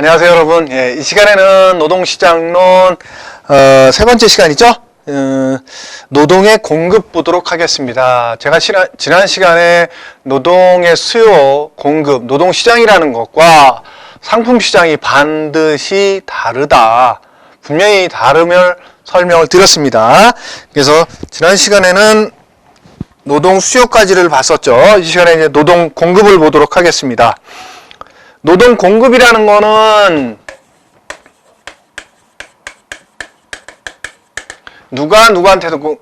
안녕하세요, 여러분. 예, 이 시간에는 노동시장론 세 번째 시간이죠. 노동의 공급 보도록 하겠습니다. 제가 지난 시간에 노동의 수요, 공급, 노동시장이라는 것과 상품시장이 반드시 다르다, 분명히 다름을 설명을 드렸습니다. 그래서 지난 시간에는 노동 수요까지를 봤었죠. 이 시간에 이제 노동 공급을 보도록 하겠습니다. 노동 공급이라는 거는 누가 누구한테도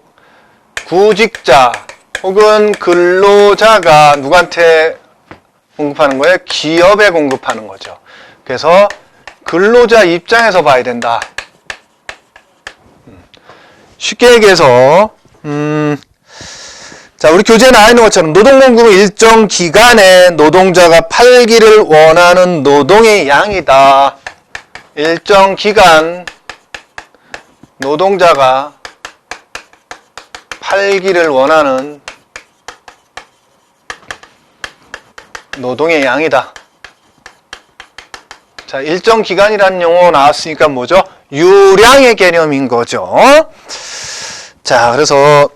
구직자 혹은 근로자가 누구한테 공급하는 거예요? 기업에 공급하는 거죠. 그래서 근로자 입장에서 봐야 된다. 쉽게 얘기해서 자, 우리 교재에 나와 있는 것처럼 노동공급은 일정 기간에 노동자가 팔기를 원하는 노동의 양이다. 일정 기간 노동자가 팔기를 원하는 노동의 양이다. 자, 일정 기간이라는 용어 나왔으니까 뭐죠? 유량의 개념인 거죠. 자, 그래서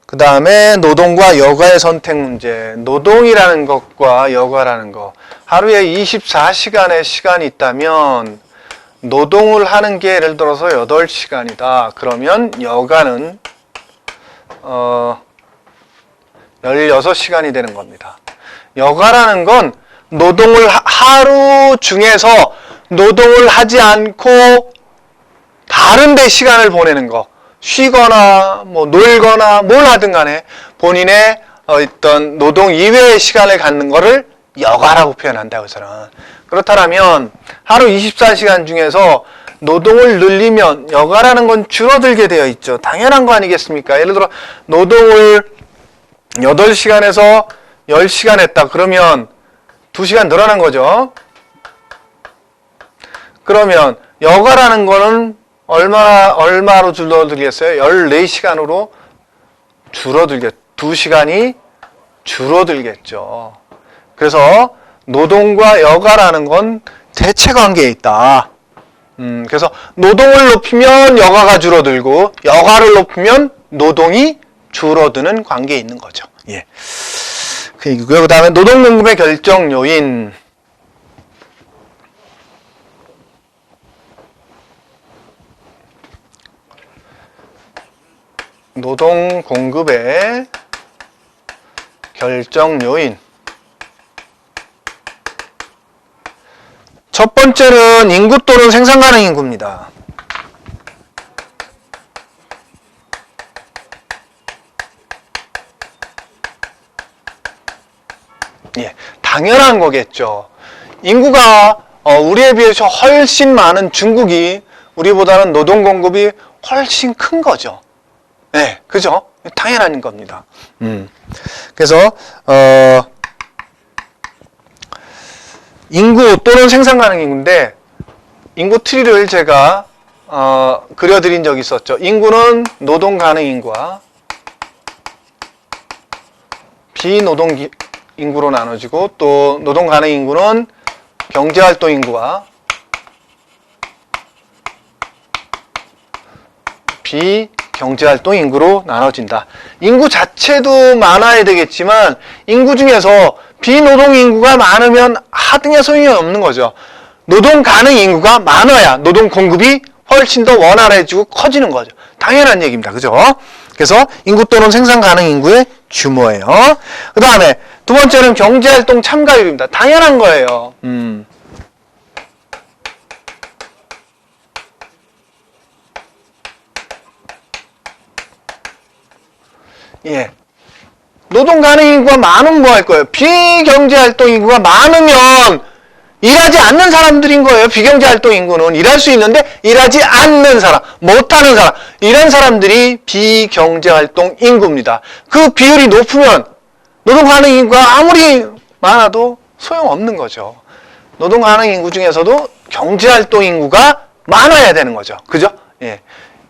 그 다음에 노동과 여가의 선택 문제. 노동이라는 것과 여가라는 것. 하루에 24시간의 시간이 있다면 노동을 하는 게 예를 들어서 8시간이다. 그러면 여가는 16시간이 되는 겁니다. 여가라는 건 노동을 하루 중에서 노동을 하지 않고 다른 데 시간을 보내는 거, 쉬거나 뭐 놀거나 뭘 하든 간에 본인의 어떤 노동 이외의 시간을 갖는 거를 여가라고 표현한다고 저는. 그렇다면 하루 24시간 중에서 노동을 늘리면 여가라는 건 줄어들게 되어 있죠. 당연한 거 아니겠습니까? 예를 들어 노동을 8시간에서 10시간 했다. 그러면 2시간 늘어난 거죠. 그러면 여가라는 거는 얼마로 줄어들겠어요? 14시간으로 줄어들겠죠. 2시간이 줄어들겠죠. 그래서 노동과 여가라는 건 대체관계에 있다. 그래서 노동을 높이면 여가가 줄어들고 여가를 높이면 노동이 줄어드는 관계에 있는 거죠. 예. 그 다음에 노동 공급의 결정 요인. 노동 공급의 결정 요인. 첫 번째는 인구 또는 생산 가능 인구입니다. 예, 당연한 거겠죠. 인구가 우리에 비해서 훨씬 많은 중국이 우리보다는 노동 공급이 훨씬 큰 거죠. 네, 그죠? 당연한 겁니다. 그래서 인구 또는 생산 가능 인구인데 인구 트리를 제가 그려드린 적이 있었죠. 인구는 노동 가능 인구와 비노동 인구로 나눠지고 또 노동 가능 인구는 경제활동 인구와 비경제활동 인구로 나눠진다. 인구 자체도 많아야 되겠지만 인구 중에서 비노동 인구가 많으면 하등의 소용이 없는 거죠. 노동 가능 인구가 많아야 노동 공급이 훨씬 더 원활해지고 커지는 거죠. 당연한 얘기입니다. 그죠? 그래서 인구 또는 생산 가능 인구의 규모예요. 그 다음에 두 번째는 경제활동 참가율입니다. 당연한 거예요. 예. 노동 가능 인구가 많으면 뭐 할 거예요? 비경제활동 인구가 많으면 일하지 않는 사람들인 거예요. 비경제활동 인구는 일할 수 있는데 일하지 않는 사람, 못하는 사람, 이런 사람들이 비경제활동 인구입니다. 그 비율이 높으면 노동 가능 인구가 아무리 많아도 소용없는 거죠. 노동 가능 인구 중에서도 경제활동 인구가 많아야 되는 거죠. 그죠? 예.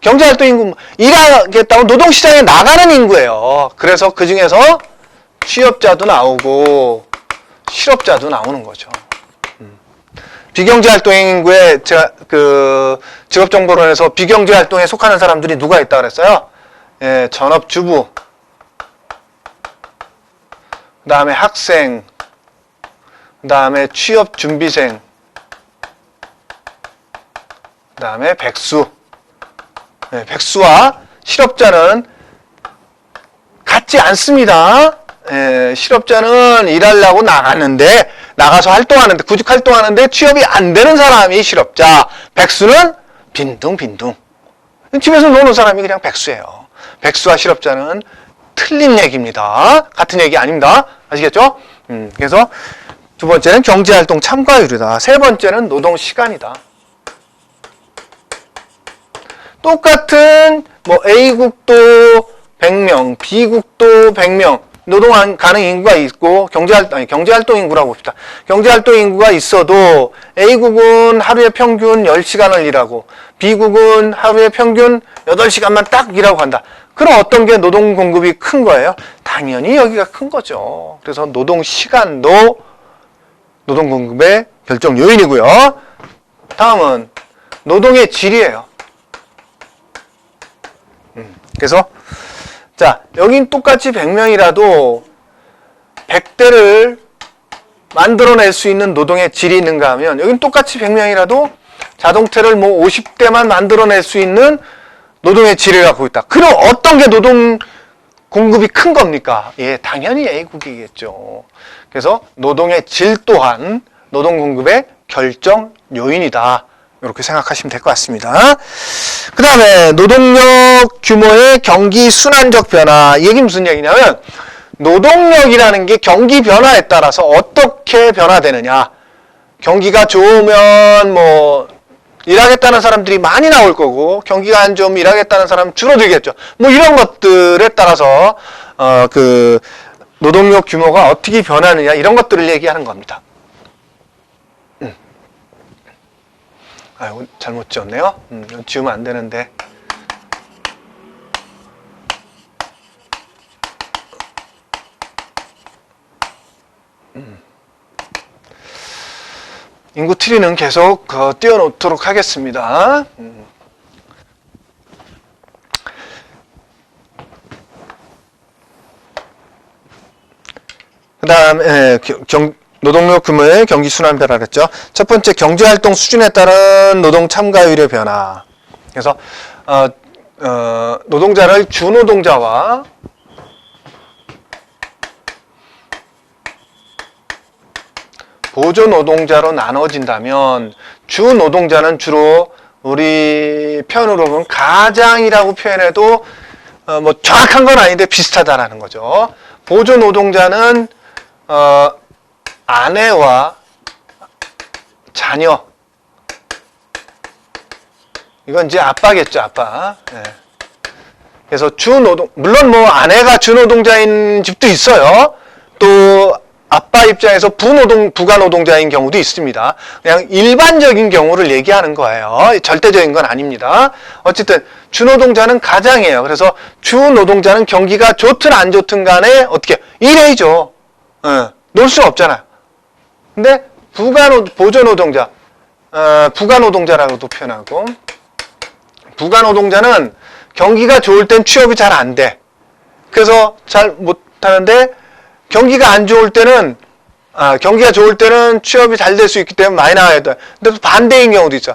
경제활동 인구, 일하겠다고 노동시장에 나가는 인구예요. 그래서 그 중에서 취업자도 나오고 실업자도 나오는 거죠. 비경제활동의 인구에 제가 그 직업정보론에서 비경제활동에 속하는 사람들이 누가 있다 그랬어요? 예, 전업주부, 그 다음에 학생, 그 다음에 취업준비생, 그 다음에 백수. 예, 백수와 실업자는 같지 않습니다. 예, 실업자는 일하려고 나가서 활동하는데, 구직 활동하는데 취업이 안 되는 사람이 실업자. 백수는 빈둥빈둥. 집에서 노는 사람이 그냥 백수예요. 백수와 실업자는 틀린 얘기입니다. 같은 얘기 아닙니다. 아시겠죠? 그래서 두 번째는 경제활동 참가율이다. 세 번째는 노동시간이다. 똑같은 뭐 A국도 100명, B국도 100명, 노동 가능 인구가 있고 경제활동 인구라고 봅시다. 경제활동 인구가 있어도 A국은 하루에 평균 10시간을 일하고 B국은 하루에 평균 8시간만 딱 일하고 간다. 그럼 어떤 게 노동 공급이 큰 거예요? 당연히 여기가 큰 거죠. 그래서 노동 시간도 노동 공급의 결정 요인이고요. 다음은 노동의 질이에요. 그래서 자, 여긴 똑같이 100명이라도 100대를 만들어낼 수 있는 노동의 질이 있는가 하면 여긴 똑같이 100명이라도 자동차를 뭐 50대만 만들어낼 수 있는 노동의 질을 갖고 있다. 그럼 어떤 게 노동 공급이 큰 겁니까? 예, 당연히 A국이겠죠. 그래서 노동의 질 또한 노동 공급의 결정 요인이다. 이렇게 생각하시면 될 것 같습니다. 그 다음에 노동력 규모의 경기 순환적 변화. 이게 무슨 얘기냐면 노동력이라는 게 경기 변화에 따라서 어떻게 변화되느냐. 경기가 좋으면 뭐 일하겠다는 사람들이 많이 나올 거고 경기가 안 좋으면 일하겠다는 사람 줄어들겠죠. 뭐 이런 것들에 따라서 그 노동력 규모가 어떻게 변하느냐 이런 것들을 얘기하는 겁니다. 아유, 잘못 지었네요. 지우면 안 되는데. 인구 트리는 계속 띄워놓도록 하겠습니다. 그 다음에 노동력 규모의 경기 순환 변화를 했죠. 첫 번째 경제활동 수준에 따른 노동 참가율의 변화. 그래서 노동자를 주노동자와 보조노동자로 나눠진다면 주노동자는 주로 우리 표현으로 보면 가장이라고 표현해도 뭐 정확한 건 아닌데 비슷하다라는 거죠. 보조노동자는 아내와 자녀. 이건 이제 아빠겠죠, 아빠. 네. 그래서 주노동, 물론 뭐 아내가 주노동자인 집도 있어요. 또 아빠 입장에서 부가 노동자인 경우도 있습니다. 그냥 일반적인 경우를 얘기하는 거예요. 절대적인 건 아닙니다. 어쨌든 주노동자는 가장이에요. 그래서 주노동자는 경기가 좋든 안 좋든 간에 어떻게 일해야죠. 놀 수는 없잖아요. 근데 보조노동자, 부가노동자라고도 표현하고 부가노동자는 경기가 좋을 땐 취업이 잘 안 돼. 그래서 잘 못하는데 경기가 안 좋을 때는 경기가 좋을 때는 취업이 잘 될 수 있기 때문에 많이 나와야 돼. 근데 또 반대인 경우도 있죠.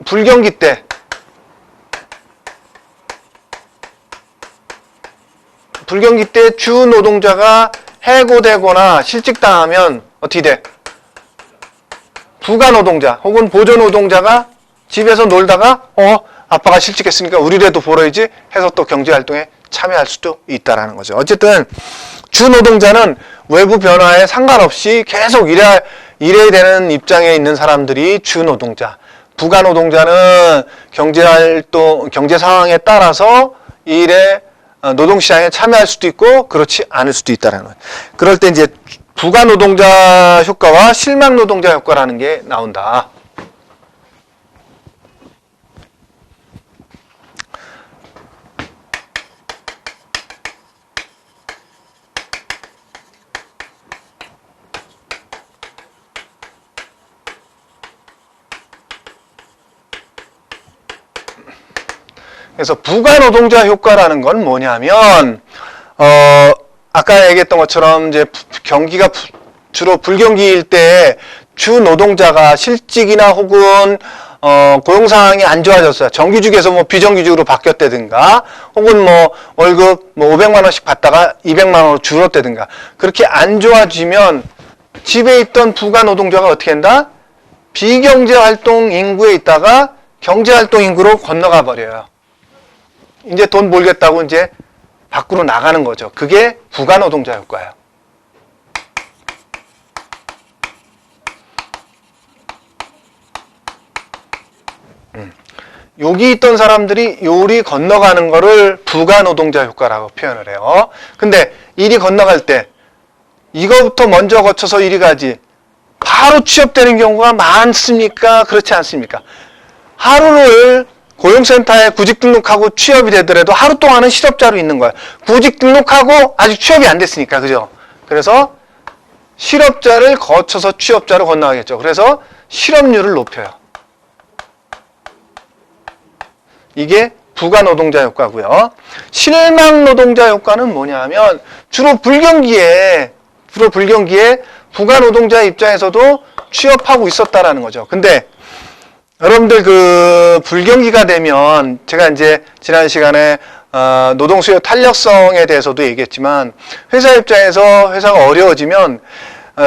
불경기 때 주 노동자가 해고되거나 실직당하면 어떻게 돼? 부가노동자 혹은 보조노동자가 집에서 놀다가 아빠가 실직했으니까 우리라도 벌어야지 해서 또 경제활동에 참여할 수도 있다라는 거죠. 어쨌든 주노동자는 외부 변화에 상관없이 계속 일해야 되는 입장에 있는 사람들이 주노동자. 부가노동자는 경제 상황에 따라서 일에 노동시장에 참여할 수도 있고 그렇지 않을 수도 있다라는 거예요. 그럴 때 이제 부가노동자 효과와 실망노동자 효과라는 게 나온다. 그래서 부가노동자 효과라는 건 뭐냐면 아까 얘기했던 것처럼 이제 경기가 주로 불경기일 때 주 노동자가 실직이나 혹은 고용 상황이 안 좋아졌어요. 정규직에서 뭐 비정규직으로 바뀌었다든가 혹은 뭐 월급 뭐 500만 원씩 받다가 200만 원으로 줄었다든가 그렇게 안 좋아지면 집에 있던 부가 노동자가 어떻게 한다? 비경제활동 인구에 있다가 경제활동 인구로 건너가 버려요. 이제 돈 벌겠다고 이제 밖으로 나가는 거죠. 그게 부가 노동자 효과예요. 여기 있던 사람들이 요리 건너가는 거를 부가 노동자 효과라고 표현을 해요. 근데 이리 건너갈 때 이거부터 먼저 거쳐서 이리 가지 바로 취업되는 경우가 많습니까? 그렇지 않습니까? 하루를 고용센터에 구직 등록하고 취업이 되더라도 하루 동안은 실업자로 있는 거예요. 구직 등록하고 아직 취업이 안 됐으니까. 그죠? 그래서 실업자를 거쳐서 취업자로 건너가겠죠. 그래서 실업률을 높여요. 이게 부가 노동자 효과고요. 실망 노동자 효과는 뭐냐면 주로 불경기에 부가 노동자 입장에서도 취업하고 있었다라는 거죠. 근데 여러분들 그 불경기가 되면 제가 이제 지난 시간에 노동 수요 탄력성에 대해서도 얘기했지만 회사 입장에서 회사가 어려워지면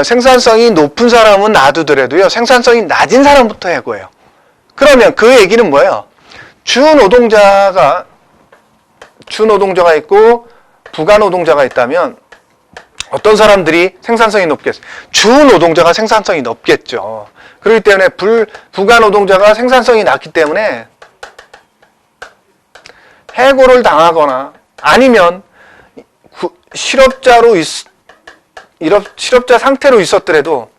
생산성이 높은 사람은 놔두더라도요. 생산성이 낮은 사람부터 해고해요. 그러면 그 얘기는 뭐예요? 주 노동자가 있고 부가 노동자가 있다면 어떤 사람들이 생산성이 높겠어요? 주 노동자가 생산성이 높겠죠. 그렇기 때문에 부가 노동자가 생산성이 낮기 때문에 해고를 당하거나 아니면 실업자 상태로 있었더라도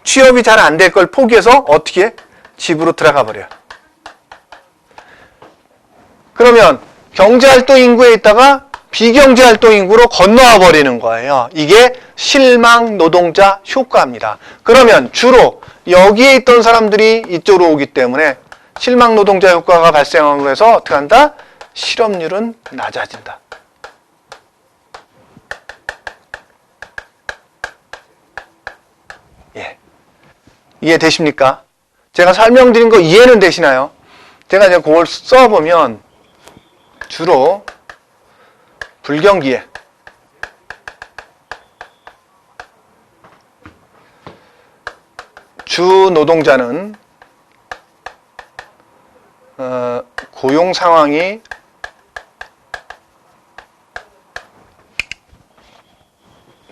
취업이 잘 안 될 걸 포기해서 어떻게 집으로 들어가 버려요. 그러면 경제활동 인구에 있다가 비경제활동 인구로 건너와 버리는 거예요. 이게 실망 노동자 효과입니다. 그러면 주로 여기에 있던 사람들이 이쪽으로 오기 때문에 실망 노동자 효과가 발생함으로 해서 어떻게 한다? 실업률은 낮아진다. 예. 이해되십니까? 제가 설명드린 거 이해는 되시나요? 제가 이제 그걸 써보면 주로 불경기에 주 노동자는 고용 상황이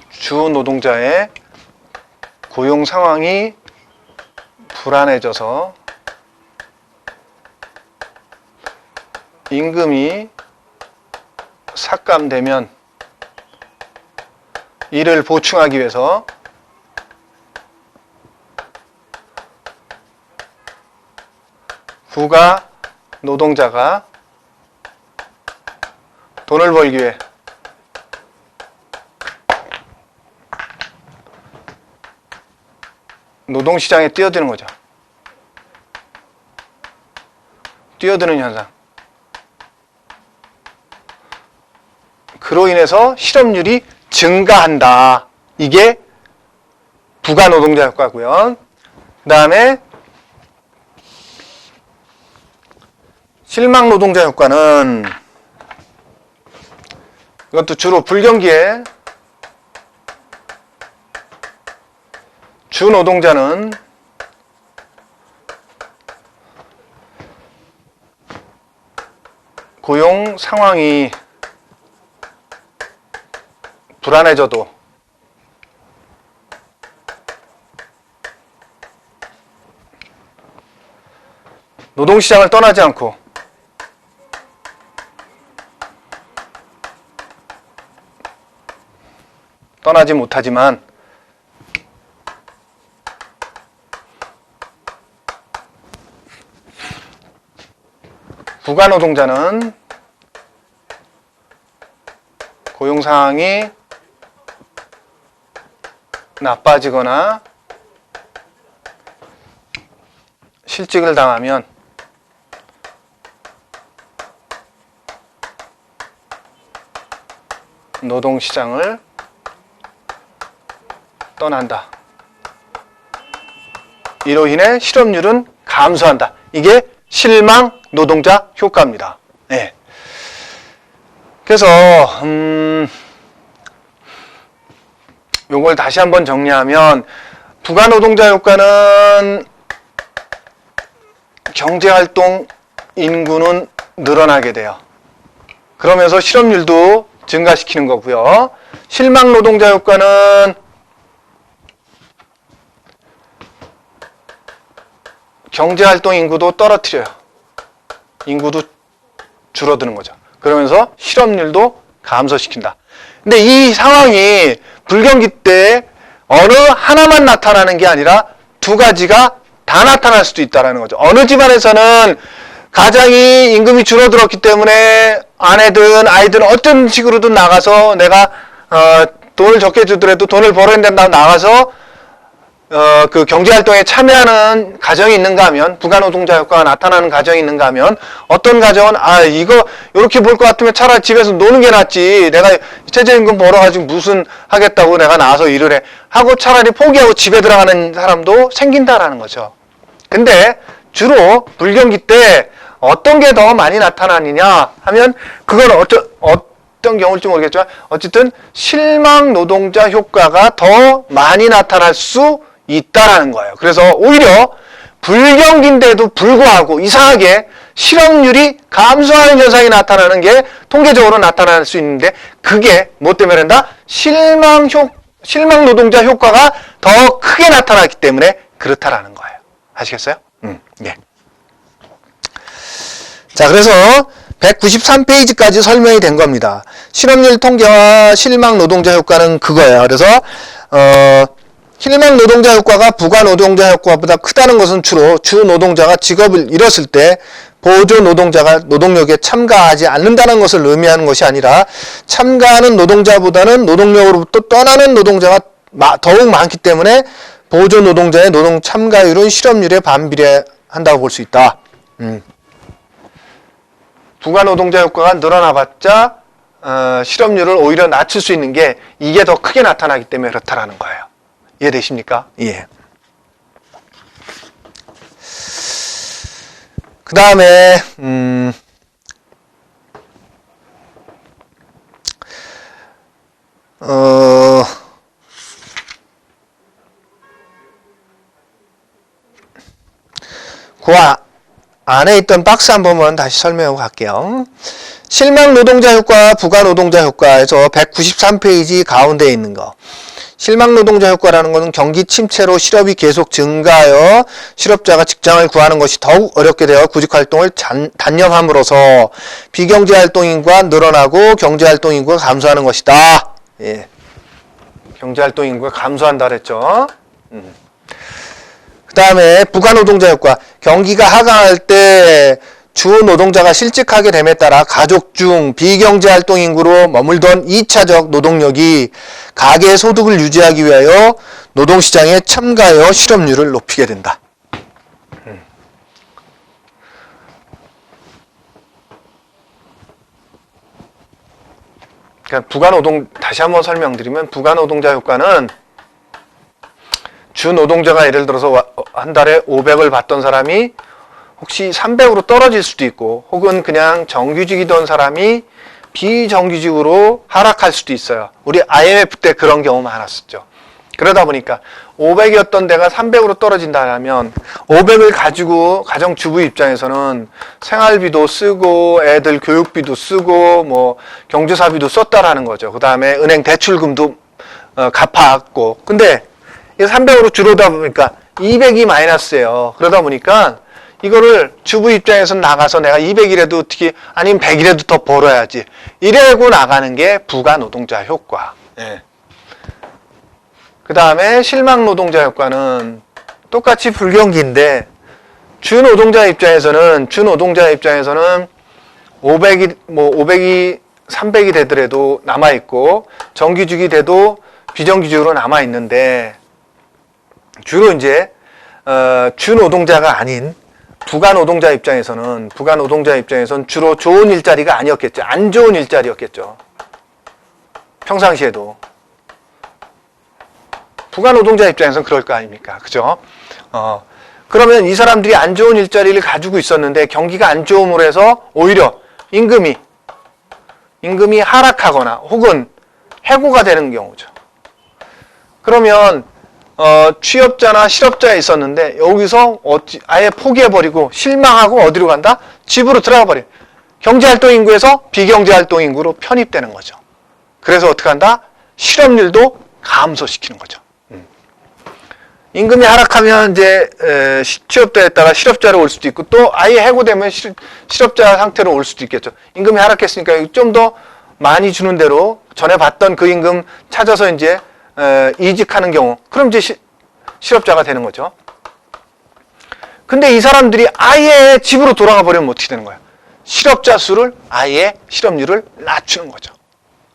주 노동자의 고용 상황이 불안해져서 임금이 삭감되면 이를 보충하기 위해서 부가 노동자가 돈을 벌기 위해 노동시장에 뛰어드는 거죠. 뛰어드는 현상. 그로 인해서 실업률이 증가한다. 이게 부가 노동자 효과고요. 그 다음에 실망 노동자 효과는 이것도 주로 불경기에 주 노동자는 고용 상황이 불안해져도 노동시장을 떠나지 않고 떠나지 못하지만 부가 노동자는 고용 상황이 나빠지거나 실직을 당하면 노동시장을 떠난다. 이로 인해 실업률은 감소한다. 이게 실망 노동자 효과입니다. 네. 그래서 요걸 다시 한번 정리하면 부가노동자 효과는 경제활동 인구는 늘어나게 돼요. 그러면서 실업률도 증가시키는 거고요. 실망 노동자 효과는 경제활동 인구도 떨어뜨려요. 인구도 줄어드는 거죠. 그러면서 실업률도 감소시킨다. 근데 이 상황이 불경기 때 어느 하나만 나타나는 게 아니라 두 가지가 다 나타날 수도 있다는 거죠. 어느 집안에서는 가장이 임금이 줄어들었기 때문에 아내든 아이든 어떤 식으로든 나가서 내가 돈을 적게 주더라도 돈을 벌어야 된다고 나가서 그 경제활동에 참여하는 가정이 있는가 하면, 부가노동자 효과가 나타나는 가정이 있는가 하면, 어떤 가정은 이거 이렇게 볼 것 같으면 차라리 집에서 노는 게 낫지, 내가 최저임금 벌어가지고 무슨 하겠다고 내가 나와서 일을 해 하고 차라리 포기하고 집에 들어가는 사람도 생긴다라는 거죠. 근데 주로 불경기 때 어떤 게 더 많이 나타나느냐 하면, 그건 어떤 경우일지 모르겠지만 어쨌든 실망 노동자 효과가 더 많이 나타날 수 있다라는 거예요. 그래서 오히려 불경기인데도 불구하고 이상하게 실업률이 감소하는 현상이 나타나는 게 통계적으로 나타날 수 있는데, 그게 뭐 때문에 그런다? 실망 노동자 효과가 더 크게 나타나기 때문에 그렇다라는 거예요. 아시겠어요? 예. 자, 그래서 193페이지까지 설명이 된 겁니다. 실업률 통계와 실망 노동자 효과는 그거예요. 그래서 실망 노동자 효과가 부가 노동자 효과보다 크다는 것은 주로 주 노동자가 직업을 잃었을 때 보조 노동자가 노동력에 참가하지 않는다는 것을 의미하는 것이 아니라, 참가하는 노동자보다는 노동력으로부터 떠나는 노동자가 더욱 많기 때문에 보조 노동자의 노동 참가율은 실업률에 반비례한다고 볼 수 있다. 부가 노동자 효과가 늘어나봤자 실업률을 오히려 낮출 수 있는 게 이게 더 크게 나타나기 때문에 그렇다라는 거예요. 이해되십니까? 예. 그 다음에 그 안에 있던 박스 한 번만 다시 설명하고 갈게요. 실망 노동자 효과, 부가 노동자 효과에서 193페이지 가운데에 있는 거. 실망 노동자 효과라는 것은 경기 침체로 실업이 계속 증가하여 실업자가 직장을 구하는 것이 더욱 어렵게 되어 구직활동을 단념함으로써 비경제활동 인구가 늘어나고 경제활동 인구가 감소하는 것이다. 예. 경제활동 인구가 감소한다 그랬죠. 그 다음에 부가노동자 효과. 경기가 하강할 때 주 노동자가 실직하게 됨에 따라 가족 중 비경제활동 인구로 머물던 2차적 노동력이 가계의 소득을 유지하기 위하여 노동시장에 참가하여 실업률을 높이게 된다. 그러니까 다시 한번 설명드리면, 부가노동자 효과는 주 노동자가 예를 들어서 한 달에 500을 받던 사람이 혹시 300으로 떨어질 수도 있고, 혹은 그냥 정규직이던 사람이 비정규직으로 하락할 수도 있어요. 우리 IMF 때 그런 경우 많았었죠. 그러다 보니까 500이었던 데가 300으로 떨어진다면 500을 가지고 가정주부 입장에서는 생활비도 쓰고 애들 교육비도 쓰고 뭐 경조사비도 썼다라는 거죠. 그 다음에 은행 대출금도 갚았고, 근데 300으로 줄어다 보니까 200이 마이너스예요. 그러다 보니까 이거를 주부 입장에서 나가서 내가 200이라도 어떻게, 아니면 100이라도 더 벌어야지, 이래고 나가는 게 부가노동자 효과. 예. 그 다음에 실망 노동자 효과는 똑같이 불경기인데, 주 노동자 입장에서는 500이 300이 되더라도 남아있고, 정규직이 돼도 비정규직으로 남아있는데, 주로 이제 주 노동자가 아닌 부가 노동자 입장에서는 주로 좋은 일자리가 아니었겠죠. 안 좋은 일자리였겠죠. 평상시에도. 부가 노동자 입장에서는 그럴 거 아닙니까? 그죠? 그러면 이 사람들이 안 좋은 일자리를 가지고 있었는데 경기가 안 좋음으로 해서 오히려 임금이 하락하거나 혹은 해고가 되는 경우죠. 그러면 취업자나 실업자에 있었는데 여기서 아예 포기해버리고 실망하고 어디로 간다? 집으로 들어가 버려. 경제활동 인구에서 비경제활동 인구로 편입되는 거죠. 그래서 어떻게 한다? 실업률도 감소시키는 거죠. 임금이 하락하면 이제 취업자에다가 실업자로 올 수도 있고 또 아예 해고되면 실업자 상태로 올 수도 있겠죠. 임금이 하락했으니까 좀 더 많이 주는 대로 전에 받던 그 임금 찾아서 이제 이직하는 경우 그럼 이제 실업자가 되는 거죠. 근데 이 사람들이 아예 집으로 돌아가 버리면 어떻게 되는 거야? 실업자 수를 아예 실업률을 낮추는 거죠.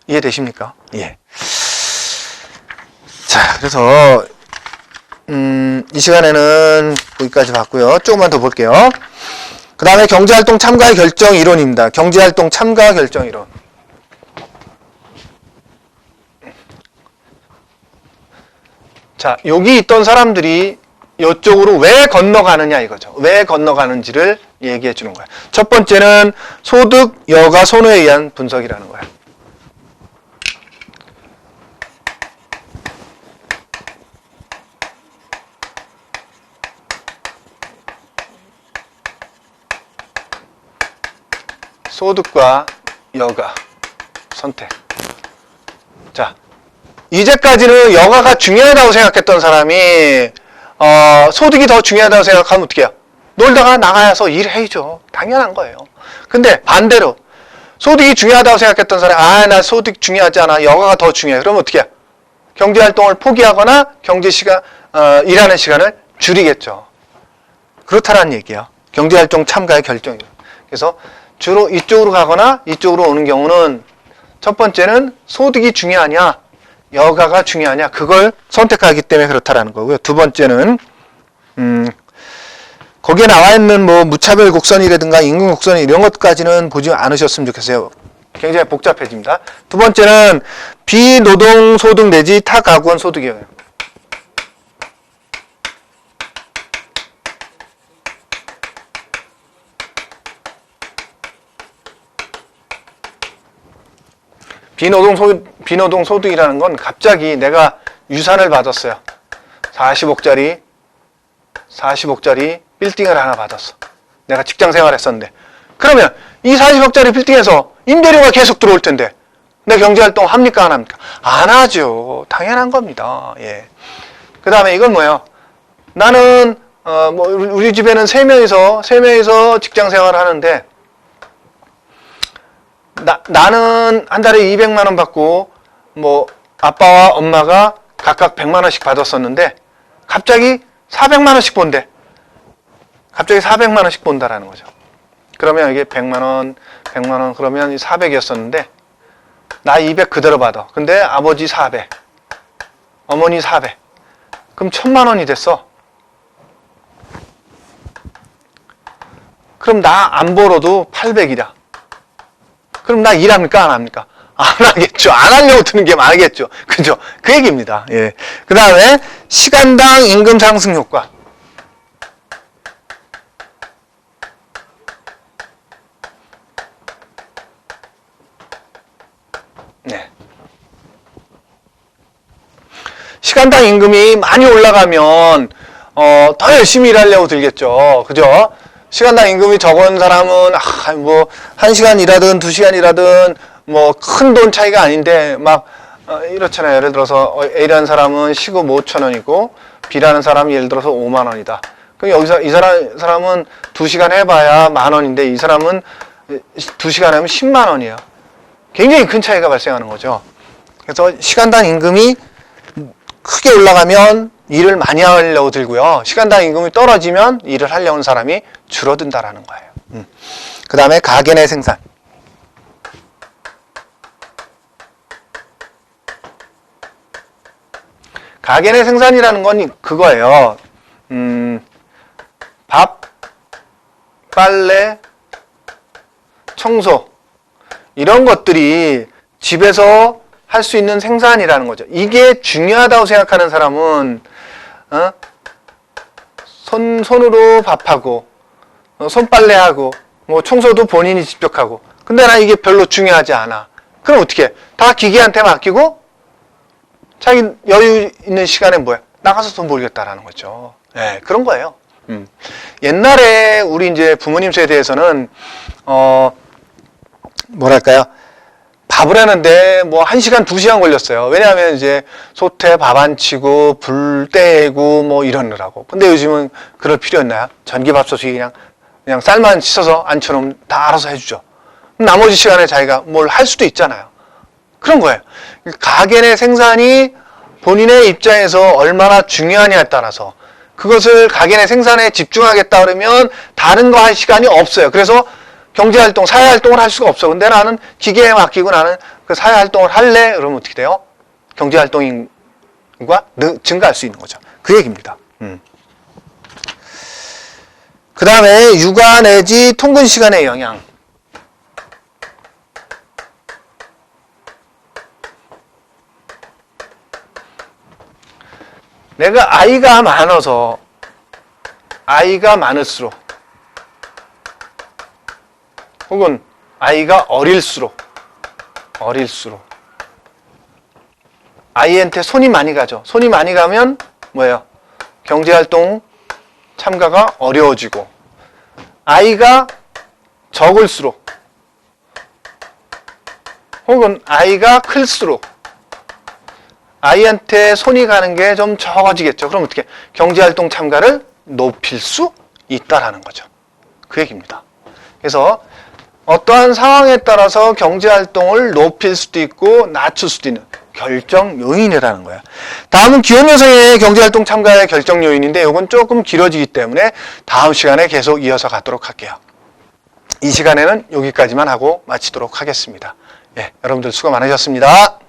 이해되십니까? 예. 자, 그래서 이 시간에는 여기까지 봤고요. 조금만 더 볼게요. 그 다음에 경제활동 참가 결정 이론입니다. 경제활동 참가 결정 이론. 자, 여기 있던 사람들이 이쪽으로 왜 건너가느냐 이거죠. 왜 건너가는지를 얘기해 주는 거예요. 첫 번째는 소득, 여가, 선호에 의한 분석이라는 거예요. 소득과 여가 선택. 자, 이제까지는 여가가 중요하다고 생각했던 사람이 소득이 더 중요하다고 생각하면 어떻게 해요? 놀다가 나가서 일해야죠. 당연한 거예요. 근데 반대로 소득이 중요하다고 생각했던 사람이 나 소득 중요하지 않아. 여가가 더 중요해. 그러면 어떻게 해요? 경제활동을 포기하거나 일하는 시간을 줄이겠죠. 그렇다는 얘기예요. 경제활동 참가의 결정이에요. 그래서 주로 이쪽으로 가거나 이쪽으로 오는 경우는 첫 번째는 소득이 중요하냐 여가가 중요하냐 그걸 선택하기 때문에 그렇다라는 거고요. 두 번째는 거기에 나와 있는 뭐 무차별 곡선이라든가 임금 곡선 이런 것까지는 보지 않으셨으면 좋겠어요. 굉장히 복잡해집니다. 두 번째는 비노동 소득 내지 타가구원 소득이에요. 비노동 소득이라는 건 갑자기 내가 유산을 받았어요. 40억짜리 빌딩을 하나 받았어. 내가 직장 생활했었는데. 그러면 이 40억짜리 빌딩에서 임대료가 계속 들어올 텐데 내 경제활동 합니까 안 합니까? 안 하죠. 당연한 겁니다. 예. 그 다음에 이건 뭐예요? 나는 우리 집에는 3명이서 직장 생활을 하는데 나는 한 달에 200만 원 받고 아빠와 엄마가 각각 100만 원씩 받았었는데 갑자기 400만 원씩 본대. 갑자기 400만 원씩 본다라는 거죠. 그러면 이게 100만 원 그러면 400이었었는데 나 200 그대로 받아. 근데 아버지 400, 어머니 400. 그럼 1000만 원이 됐어. 그럼 나 안 벌어도 800이다. 그럼 나 일합니까? 안 합니까? 안 하겠죠. 안 하려고 드는 게 많겠죠. 그죠? 그 얘기입니다. 예. 그 다음에 시간당 임금 상승 효과. 네. 시간당 임금이 많이 올라가면 더 열심히 일하려고 들겠죠. 그죠? 시간당 임금이 적은 사람은 1시간 일하든 2시간 일하든 큰 돈 차이가 아닌데 이렇잖아요. 예를 들어서 A라는 사람은 시급 5,000원이고 B라는 사람이 예를 들어서 5만 원이다. 그럼 여기서 이 사람은 2시간 해봐야 10,000원인데 이 사람은 2시간 하면 10만 원이에요. 굉장히 큰 차이가 발생하는 거죠. 그래서 시간당 임금이 크게 올라가면 일을 많이 하려고 들고요. 시간당 임금이 떨어지면 일을 하려고 하는 사람이 줄어든다라는 거예요. 그 다음에 가계 내 생산. 가계 내 생산이라는 건 그거예요. 밥, 빨래, 청소 이런 것들이 집에서 할 수 있는 생산이라는 거죠. 이게 중요하다고 생각하는 사람은 손으로 밥하고 손빨래하고 뭐 청소도 본인이 직접 하고, 근데 나 이게 별로 중요하지 않아. 그럼 어떻게 해? 다 기계한테 맡기고 자기 여유 있는 시간에 뭐야? 나가서 돈 벌겠다라는 거죠. 네, 그런 거예요. 옛날에 우리 이제 부모님 세대에서는 뭐랄까요? 밥을 하는데 뭐 1시간, 2시간 걸렸어요. 왜냐하면 이제 솥에 밥 안 치고 불 떼고 뭐 이러느라고. 근데 요즘은 그럴 필요 있나요? 전기밥솥이 그냥 쌀만 씻어서 앉혀놓으면 다 알아서 해주죠. 나머지 시간에 자기가 뭘 할 수도 있잖아요. 그런 거예요. 가계 내 생산이 본인의 입장에서 얼마나 중요하냐에 따라서 그것을 가계 내 생산에 집중하겠다 그러면 다른 거 할 시간이 없어요. 그래서 경제활동, 사회활동을 할 수가 없어. 근데 나는 기계에 맡기고 나는 그 사회활동을 할래? 그러면 어떻게 돼요? 경제활동과 증가할 수 있는 거죠. 그 얘기입니다. 그 다음에 육아 내지 통근 시간의 영향. 내가 아이가 많을수록 혹은 아이가 어릴수록 아이한테 손이 많이 가죠. 손이 많이 가면 뭐예요? 경제활동 참가가 어려워지고, 아이가 적을수록 혹은 아이가 클수록 아이한테 손이 가는 게 좀 적어지겠죠. 그럼 어떻게? 경제활동 참가를 높일 수 있다라는 거죠. 그 얘기입니다. 그래서 어떠한 상황에 따라서 경제활동을 높일 수도 있고 낮출 수도 있는 결정 요인이라는 거야. 다음은 기혼 여성의 경제활동 참가의 결정 요인인데 이건 조금 길어지기 때문에 다음 시간에 계속 이어서 가도록 할게요. 이 시간에는 여기까지만 하고 마치도록 하겠습니다. 예, 여러분들 수고 많으셨습니다.